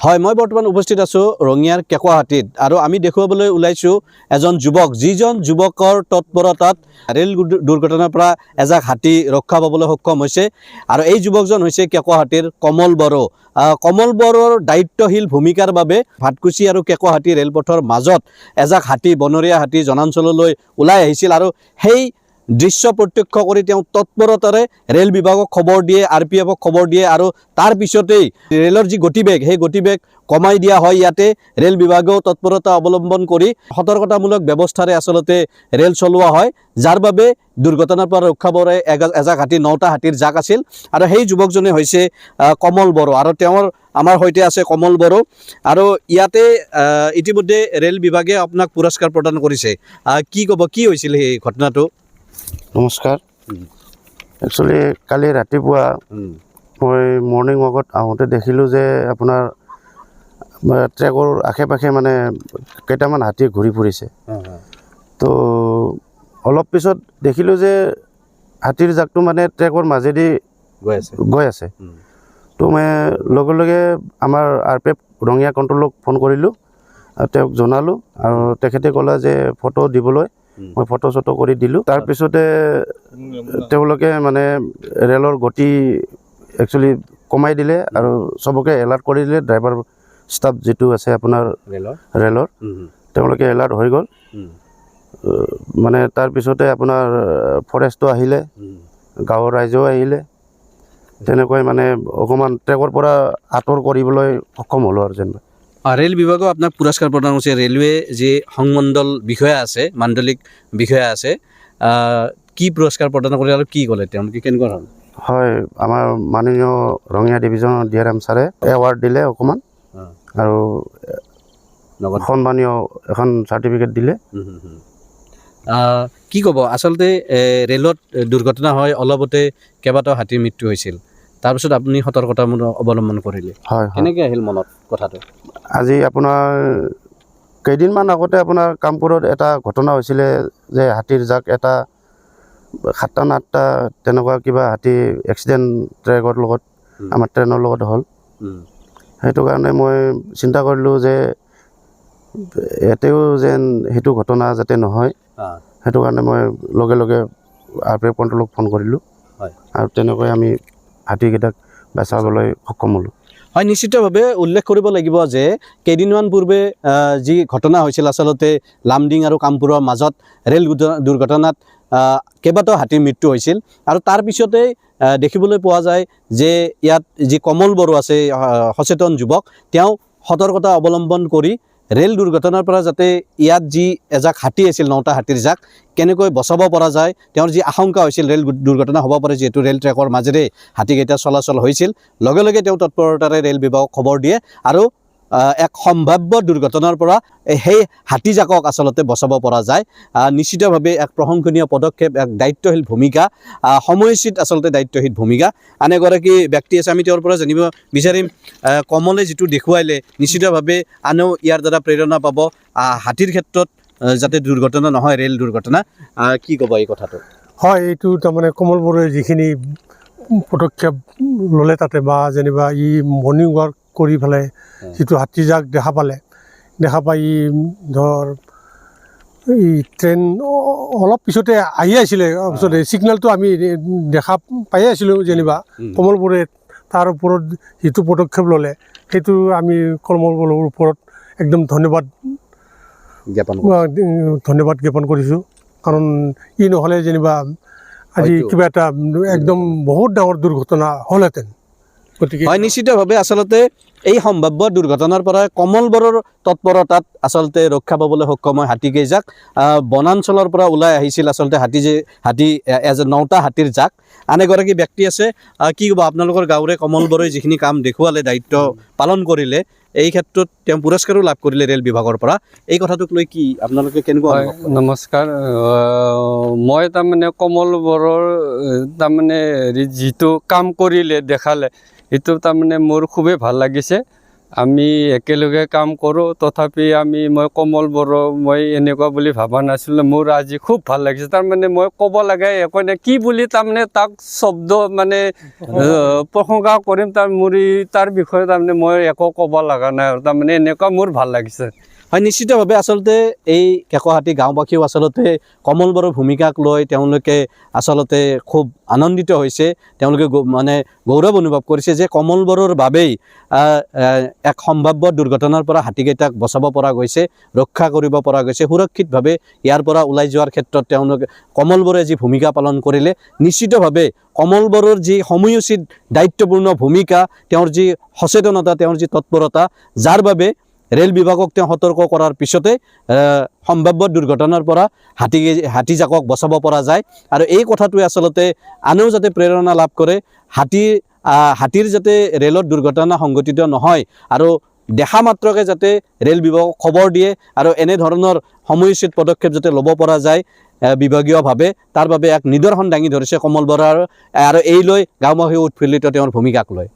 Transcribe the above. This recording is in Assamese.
হয়, মই বৰ্তমান উপস্থিত আছোঁ ৰঙিয়াৰ কেঁকুৱাহাটীত আৰু আমি দেখুৱাবলৈ ওলাইছোঁ এজন যুৱক, যিজন যুৱকৰ তৎপৰতাত ৰেল দুৰ্ঘটনাৰ পৰা এজাক হাতী ৰক্ষা পাবলৈ সক্ষম হৈছে আৰু এই যুৱকজন হৈছে কেঁকুৱাহাটীৰ কমল বড়ো। কমল বড়োৰ দায়িত্বশীল ভূমিকাৰ বাবে ভাটকুছি আৰু কেঁকুৱাহাটী ৰেলপথৰ মাজত এজাক হাতী, বনৰীয়া হাতী জনাঞ্চললৈ ওলাই আহিছিল আৰু সেই দৃশ্য প্ৰত্যক্ষ কৰি তেওঁ তৎপৰতাৰে ৰেল বিভাগক খবৰ দিয়ে, RPFক খবৰ দিয়ে আৰু তাৰ পিছতেই ৰেলৰ যি গতিবেগ সেই গতিবেগ কমাই দিয়া হয়। ইয়াতে ৰেল বিভাগেও তৎপৰতা অৱলম্বন কৰি সতৰ্কতামূলক ব্যৱস্থাৰে আচলতে ৰেল চলোৱা হয়, যাৰ বাবে দুৰ্ঘটনাৰ পৰা ৰক্ষা পৰে এজাক হাতী, 9টা হাতীৰ জাক আছিল আৰু সেই যুৱকজনে হৈছে কমল বড়ো আৰু তেওঁৰ আমাৰ সৈতে আছে কমল বড়ো আৰু ইয়াতে ইতিমধ্যে ৰেল বিভাগে আপোনাক পুৰস্কাৰ প্ৰদান কৰিছে। কি ক'ব, কি হৈছিল সেই ঘটনাটো? নমস্কাৰ। একচুৱেলি কালি ৰাতিপুৱা মই মৰ্ণিং ৱাকত আহোঁতে দেখিলোঁ যে আপোনাৰ ট্ৰেকৰ আশে পাশে মানে কেইটামান হাতী ঘূৰি ফুৰিছে। তো অলপ পিছত দেখিলোঁ যে হাতীৰ জাকটো মানে ট্ৰেকৰ মাজেদি গৈ আছে। তো মই লগে লগে আমাৰ RPF ৰঙিয়া কণ্ট্ৰলক ফোন কৰিলোঁ আৰু তেওঁক জনালোঁ আৰু তেখেতে ক'লে যে ফটো দিবলৈ। মই ফটো চটো কৰি দিলোঁ। তাৰপিছতে তেওঁলোকে মানে ৰেলৰ গতি একচুৱেলি কমাই দিলে আৰু চবকে এলাৰ্ট কৰি দিলে। ড্ৰাইভাৰ ষ্টাফ যিটো আছে আপোনাৰ ৰেলৰ তেওঁলোকে এলাৰ্ট হৈ গ'ল। মানে তাৰপিছতে আপোনাৰ ফৰেষ্টটো আহিলে, গাঁৱৰ ৰাইজেও আহিলে, তেনেকৈ মানে অকণমান ট্ৰেকৰ পৰা আঁতৰ কৰিবলৈ সক্ষম হ'লোঁ আৰু যেন। ৰেল বিভাগেও আপোনাক পুৰস্কাৰ প্ৰদান কৰিছে। ৰেলৱে যি সংমণ্ডল বিষয়া আছে, মাণ্ডলিক বিষয়া আছে, কি পুৰস্কাৰ প্ৰদান কৰিলে আৰু কি ক'লে তেওঁলোকে, কেনেকুৱা ধৰণৰ? হয়, আমাৰ মাননীয় ৰঙিয়া ডিভিজনৰ DRM ছাৰে এৱাৰ্ড দিলে অকণমান আৰু সন্মানীয় এখন চাৰ্টিফিকেট দিলে। কি ক'ব, আচলতে ৰেলত দুৰ্ঘটনা হয়, অলপতে কেইবাটাও হাতীৰ মৃত্যু হৈছিল, তাৰপিছত আপুনি সতৰ্কতামূলক অৱলম্বন কৰিলে। হয়, কেনেকৈ আহিল মনত কথাটো? আজি আপোনাৰ কেইদিনমান আগতে আপোনাৰ কামপুৰত এটা ঘটনা হৈছিলে যে হাতীৰ জাক এটা 7টা নে 8টা তেনেকুৱা কিবা হাতী এক্সিডেণ্ট ট্ৰেকৰ লগত, আমাৰ ট্ৰেইনৰ লগত হ'ল। সেইটো কাৰণে মই চিন্তা কৰিলোঁ যে ইয়াতেও যেন সেইটো ঘটনা যাতে নহয়, সেইটো কাৰণে মই লগে লগে RPF কণ্ট্ৰলক ফোন কৰিলোঁ আৰু তেনেকৈ আমি হাতীকেইটাক বচাবলৈ সক্ষম হ'লোঁ। হয়, নিশ্চিতভাৱে উল্লেখ কৰিব লাগিব যে কেইদিনমান পূৰ্বে যি ঘটনা হৈছিল আচলতে লামডিং আৰু কামপুৰৰ মাজত ৰেল দুৰ্ঘটনাত কেইবাটাও হাতীৰ মৃত্যু হৈছিল আৰু তাৰ পিছতেই দেখিবলৈ পোৱা যায় যে ইয়াত যি কমল বড়ো আছে, সচেতন যুৱক, তেওঁ সতৰ্কতা অৱলম্বন কৰি ৰেল দুৰ্ঘটনাৰ পৰা যাতে ইয়াত যি এজাক হাতী আছিল, 9টা হাতীৰ জাক, কেনেকৈ বচাব পৰা যায়, তেওঁৰ যি আশংকা হৈছিল ৰেল দুৰ্ঘটনা হ'ব পাৰে যিহেতু ৰেল ট্ৰেকৰ মাজেৰে হাতীকেইটা চলাচল হৈছিল, লগে লগে তেওঁ তৎপৰতাৰে ৰেল বিভাগক খবৰ দিয়ে আৰু এক সম্ভাৱ্য দুৰ্ঘটনাৰ পৰা সেই হাতীজাকক আচলতে বচাব পৰা যায়। নিশ্চিতভাৱে এক প্ৰশংসনীয় পদক্ষেপ, এক দায়িত্বশীল ভূমিকা, সময়োচিত আচলতে দায়িত্বশীল ভূমিকা। আন এগৰাকী ব্যক্তি আছে, আমি তেওঁৰ পৰা জানিব বিচাৰিম, কমলে যিটো দেখুৱাইলে নিশ্চিতভাৱে আনেও ইয়াৰ দ্বাৰা প্ৰেৰণা পাব, হাতীৰ ক্ষেত্ৰত যাতে দুৰ্ঘটনা নহয়, ৰেল দুৰ্ঘটনা। কি ক'ব এই কথাটো? হয়, এইটো তাৰমানে কমল বড়োৱে যিখিনি পদক্ষেপ ল'লে তাতে, বা যেনিবা ই মৰ্ণিং ৱাক কৰি পেলাই যিটো হাতীজাক দেখা পাই ধৰ এই ট্ৰেইন অলপ পিছতে আহি আছিলে, পিছতে ছিগনেলটো আমি দেখা পাই আছিলোঁ যেনিবা। কমল বড়োৱে তাৰ ওপৰত যিটো পদক্ষেপ ল'লে সেইটো আমি কমল বড়োৰ ওপৰত একদম ধন্যবাদ জ্ঞাপন কৰিছোঁ, কাৰণ ই নহ'লে যেনিবা আজি কিবা এটা একদম বহুত ডাঙৰ দুৰ্ঘটনা হ'লহেঁতেন। গতিকে হয়, নিশ্চিতভাৱে আচলতে এই সম্ভাৱ্য দুৰ্ঘটনাৰ পৰা কমল বড়োৰ তৎপৰতাত আচলতে ৰক্ষা পাবলৈ সক্ষম হয় হাতীকেইজাক। বনাঞ্চলৰ পৰা ওলাই আহিছিল আচলতে হাতী 9টা হাতীৰ জাক। আন এগৰাকী ব্যক্তি আছে, কি ক'ব, আপোনালোকৰ গাঁৱৰে কমল বড়োই যিখিনি কাম দেখুৱালে, দায়িত্ব পালন কৰিলে, এই ক্ষেত্ৰত তেওঁ পুৰস্কাৰো লাভ কৰিলে ৰেল বিভাগৰ পৰা, এই কথাটোক লৈ কি আপোনালোকে কেনেকুৱা? নমস্কাৰ। মই তাৰমানে কমল বড়োৰ তাৰমানে যিটো কাম কৰিলে, দেখালে, সেইটো তাৰমানে মোৰ খুবেই ভাল লাগিছে। আমি একেলগে কাম কৰোঁ, তথাপি মই কমল বড়ো মই এনেকুৱা বুলি ভবা নাছিলোঁ। মোৰ আজি খুব ভাল লাগিছে। তাৰমানে মই ক'ব লাগে একো নাই, কি বুলি তাৰমানে তাক শব্দ মানে প্ৰশংসা কৰিম, তাৰ বিষয়ে তাৰমানে মই একো ক'ব লগা নাই আৰু তাৰমানে এনেকুৱা মোৰ ভাল লাগিছে। হয়, নিশ্চিতভাৱে আচলতে এই কেঁকোহাটী গাঁওবাসীও আচলতে কমল বড়োৰ ভূমিকাক লৈ তেওঁলোকে আচলতে খুব আনন্দিত হৈছে। তেওঁলোকে মানে গৌৰৱ অনুভৱ কৰিছে যে কমল বড়োৰ বাবেই এক সম্ভাৱ্য দুৰ্ঘটনাৰ পৰা হাতীকেইটাক বচাব পৰা গৈছে, ৰক্ষা কৰিব পৰা গৈছে। সুৰক্ষিতভাৱে ইয়াৰ পৰা ওলাই যোৱাৰ ক্ষেত্ৰত তেওঁলোকে কমল বড়োৱে যি ভূমিকা পালন কৰিলে, নিশ্চিতভাৱে কমল বড়োৰ যি সময়োচিত দায়িত্বপূৰ্ণ ভূমিকা, তেওঁৰ যি সচেতনতা, তেওঁৰ যি তৎপৰতা, যাৰ বাবে ৰেল বিভাগক তেওঁ সতৰ্ক কৰাৰ পিছতে সম্ভাৱ্য দুৰ্ঘটনাৰ পৰা হাতীজাকক বচাব পৰা যায়। আৰু এই কথাটোৱে আচলতে আনেও যাতে প্ৰেৰণা লাভ কৰে, হাতীৰ যাতে ৰেলত দুৰ্ঘটনা সংঘটিত নহয় আৰু দেখা মাত্ৰকে যাতে ৰেল বিভাগক খবৰ দিয়ে আৰু এনেধৰণৰ সময়োচিত পদক্ষেপ যাতে ল'ব পৰা যায় বিভাগীয়ভাৱে, তাৰ বাবে এক নিদৰ্শন দাঙি ধৰিছে কমল বড়ো আৰু এই লৈ গাঁওবাসী উৎফুল্লিত তেওঁৰ ভূমিকাক লৈ।